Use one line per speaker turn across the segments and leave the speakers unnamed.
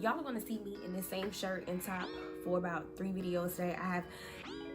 y'all are gonna see me in the same shirt and top for about 3 videos today. I have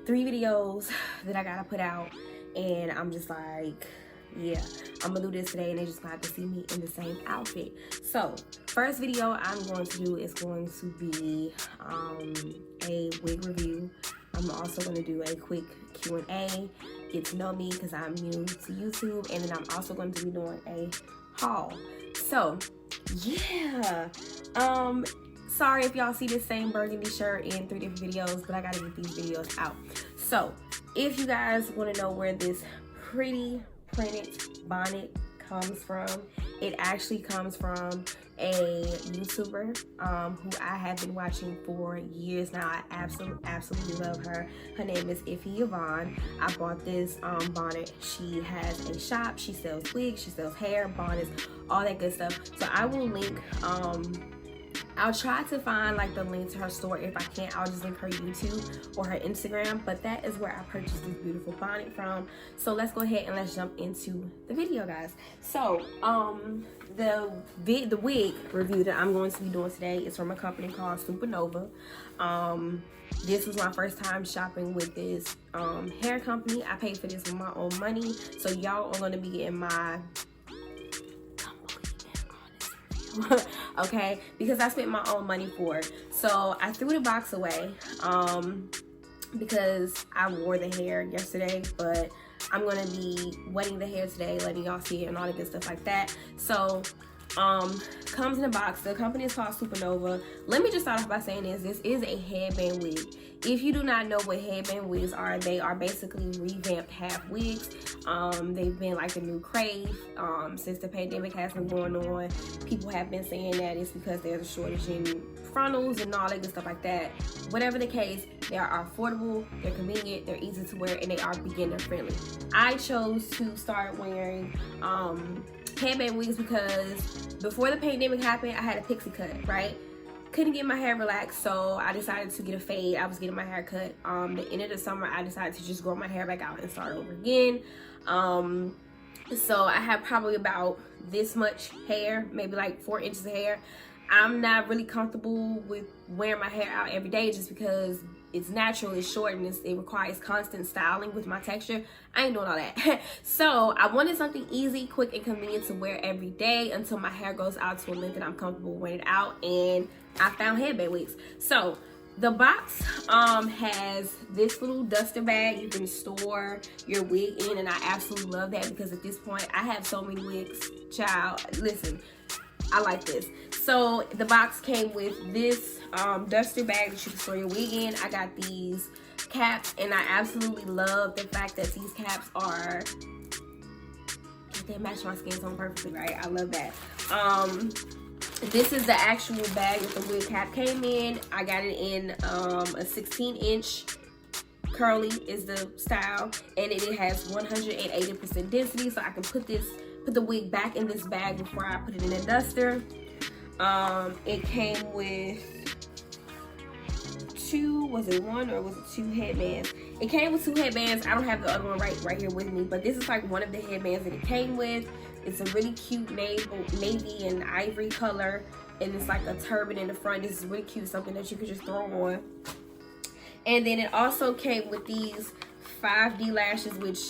3 videos that I gotta put out, and I'm just like, yeah, I'm gonna do this today, and they just gonna have to see me in the same outfit. So first video I'm going to do is going to be a wig review. I'm also going to do a quick Q&A, get to know me because I'm new to YouTube, and then I'm also going to be doing a haul. So yeah, sorry if y'all see the same burgundy shirt in 3 different videos, but I gotta get these videos out. So if you guys want to know where this pretty printed bonnet comes from, it actually comes from a YouTuber who I have been watching for years now. I absolutely love her. Her name is Yvonne. I bought this bonnet. She has a shop. She sells wigs, she sells hair, bonnets, all that good stuff. So I will link, I'll try to find like the link to her store. If I can't, I'll just link her YouTube or her Instagram, but that is where I purchased this beautiful bonnet from. So let's go ahead and let's jump into the video, guys. So the wig review that I'm going to be doing today is from a company called Supernova. This was my first time shopping with this hair company. I paid for this with my own money, so y'all are going to be getting my okay, because I spent my own money for it. So I threw the box away because I wore the hair yesterday, but I'm gonna be wetting the hair today, letting y'all see it and all the good stuff like that. So comes in a box. The company is called Supernova. Let me just start off by saying this is a headband wig. If you do not know what headband wigs are, they are basically revamped half wigs. They've been like a new crave since the pandemic has been going on. People have been saying that it's because there's a shortage in frontals and all that good stuff like that. Whatever the case, they are affordable, they're convenient, they're easy to wear, and they are beginner friendly. I chose to start wearing headband wigs because before the pandemic happened, I had a pixie cut, right? Couldn't get my hair relaxed, so I decided to get a fade. I was getting my hair cut. The end of the summer, I decided to just grow my hair back out and start over again. So I have probably about this much hair, maybe like 4 inches of hair. I'm not really comfortable with wearing my hair out every day just because it's natural, it's short, and it requires constant styling with my texture. I ain't doing all that. So I wanted something easy, quick, and convenient to wear every day until my hair goes out to a length that I'm comfortable wearing it out, and I found headband wigs. So the box has this little duster bag you can store your wig in, and I absolutely love that because at this point I have so many wigs, child. Listen, I like this. So the box came with this duster bag that you can store your wig in. I got these caps, and I absolutely love the fact that these caps are, they match my skin tone perfectly, right? I love that. This is the actual bag that the wig cap came in. I got it in a 16-inch curly is the style, and it has 180% density, so I can put the wig back in this bag before I put it in a duster. It came with 2, was it 1 or was it 2 headbands? It came with 2 headbands. I don't have the other one right here with me, but this is like one of the headbands that it came with. It's a really cute navy and ivory color, and it's like a turban in the front. This is really cute, something that you could just throw on. And then it also came with these 5D lashes, which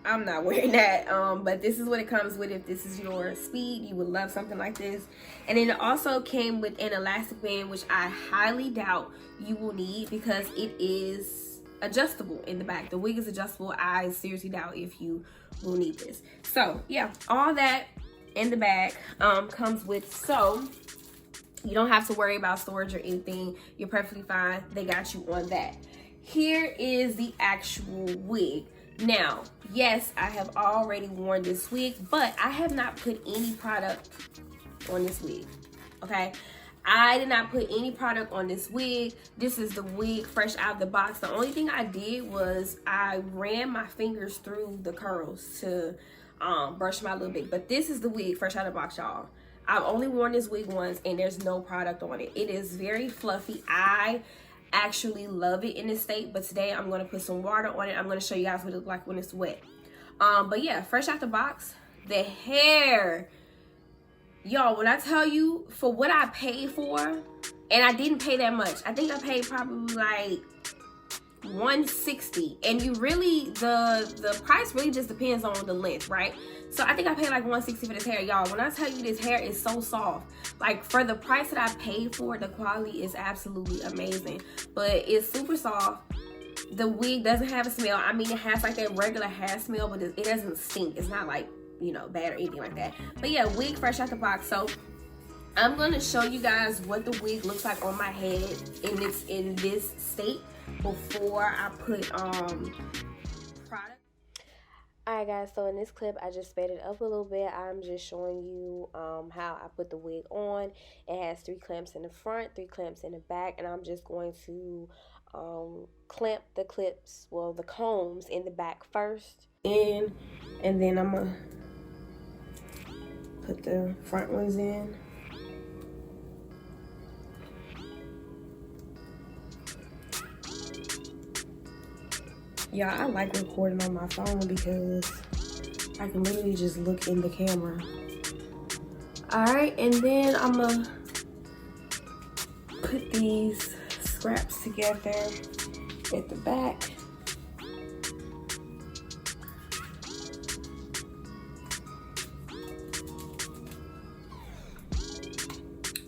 I'm not wearing that, but this is what it comes with. If this is your speed, you would love something like this. And then it also came with an elastic band, which I highly doubt you will need because it is adjustable in the back. The wig is adjustable. I seriously doubt if you will need this. So yeah, all that in the bag comes with, so you don't have to worry about storage or anything. You're perfectly fine. They got you on that. Here is the actual wig. Now, yes, I have already worn this wig, but I have not put any product on this wig, okay? I did not put any product on this wig. This is the wig fresh out of the box. The only thing I did was I ran my fingers through the curls to brush my little bit. But this is the wig fresh out of the box, y'all. I've only worn this wig once, and there's no product on it. It is very fluffy. I actually love it in this state, but today I'm going to put some water on it. I'm going to show you guys what it looks like when it's wet. But yeah, fresh out the box. The hair, Y'all, when I tell you, for what I paid for, and I didn't pay that much. I think I paid probably like $160, and you really, the price really just depends on the length, right? So I think I paid like $160 for this hair. Y'all, when I tell you this hair is so soft, like for the price that I paid for it, the quality is absolutely amazing. But it's super soft. The wig doesn't have a smell. I mean, it has like that regular hair smell, but it doesn't stink. It's not like, you know, bad or anything like that. But yeah, wig fresh out the box. So I'm gonna show you guys what the wig looks like on my head in this state before I put product. Alright guys, so in this clip I just sped it up a little bit. I'm just showing you how I put the wig on. It has 3 clamps in the front, 3 clamps in the back, and I'm just going to clamp the clips, well, the combs in the back first, and then I'm gonna put the front ones in. Yeah, I like recording on my phone because I can literally just look in the camera. Alright, and then I'm gonna put these scraps together at the back.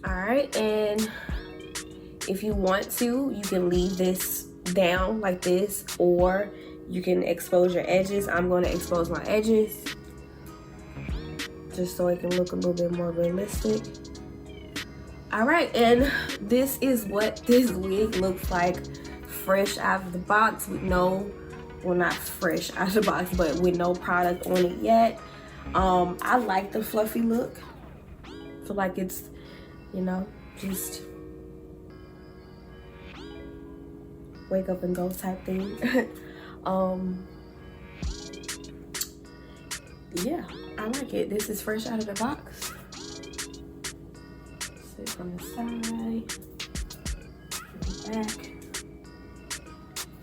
Alright, and if you want to, you can leave this down like this, or you can expose your edges. I'm going to expose my edges just so it can look a little bit more realistic. Alright, and this is what this wig looks like fresh out of the box with no, well, not fresh out of the box, but with no product on it yet. I like the fluffy look. I feel like it's, you know, just wake up and go type thing. Yeah, I like it. This is fresh out of the box. Sit on the side, the back,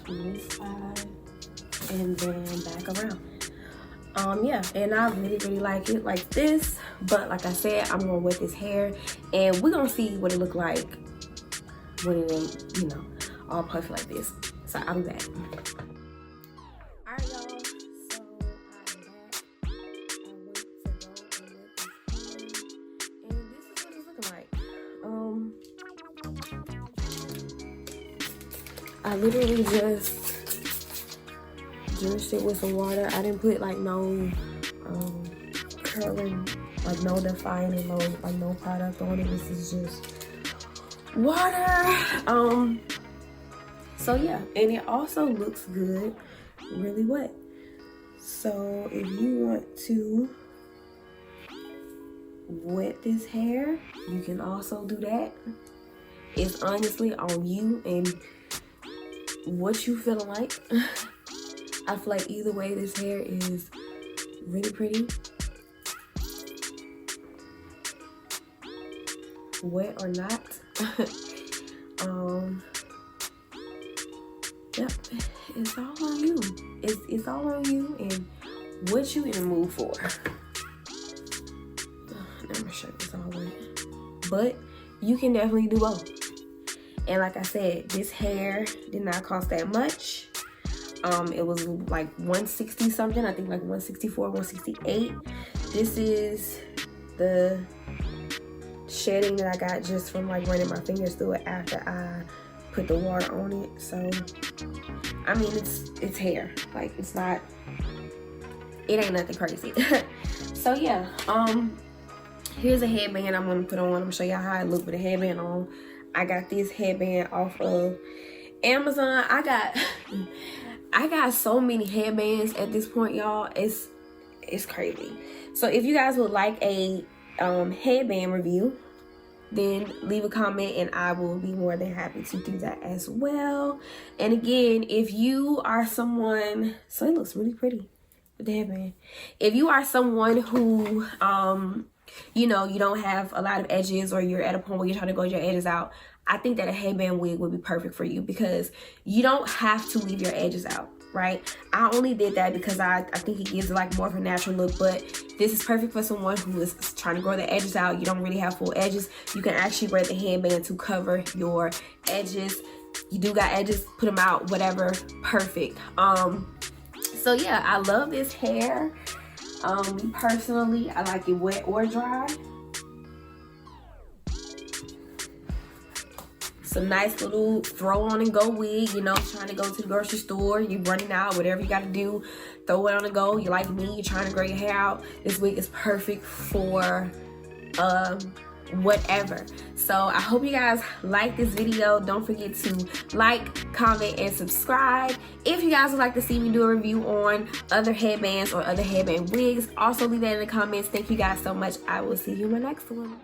on this side, and then back around. Yeah, and I really like it like this, but like I said, I'm gonna wet this hair and we're gonna see what it look like when it ain't, you know, all puffy like this. So I'll be back. Alright, y'all, so I'm back. I went to go and wet this hair, and this is what it's looking like. I literally just drenched it with some water. I didn't put like no curling, like no defining, no product on it. This is just water. So yeah, and it also looks good really wet. So if you want to wet this hair, you can also do that. It's honestly on you and what you feeling like. I feel like either way, this hair is really pretty. Wet or not. Yep, it's all on you. It's all on you and what you in the mood for. Now my shirt is all wet. But you can definitely do both. And like I said, this hair did not cost that much. It was like $160 something. I think like $164, $168. This is the shedding that I got just from like running my fingers through it after I put the water on it. So I mean, it's hair. Like, it's not, it ain't nothing crazy. So yeah, here's a headband I'm gonna put on. I'm gonna show y'all how I look with a headband on. I got this headband off of Amazon. I got so many headbands at this point, y'all. It's crazy. So if you guys would like a headband review, then leave a comment and I will be more than happy to do that as well. And again, if you are someone, so it looks really pretty with the headband. If you are someone who you know, you don't have a lot of edges, or you're at a point where you're trying to go your edges out, I think that a headband wig would be perfect for you because you don't have to leave your edges out. right? I only did that because I think it gives it like more of a natural look, but this is perfect for someone who is trying to grow the edges out. You don't really have full edges. You can actually wear the headband to cover your edges. You do got edges, put them out, whatever, perfect. So yeah, I love this hair. Me personally, I like it wet or dry. Some nice little throw on and go wig, you know, trying to go to the grocery store, you running out, whatever you got to do, throw it on the go. You like me, you're trying to grow your hair out. This wig is perfect for whatever. So I hope you guys like this video. Don't forget to like, comment, and subscribe. If you guys would like to see me do a review on other headbands or other headband wigs, also leave that in the comments. Thank you guys so much. I will see you in my next one.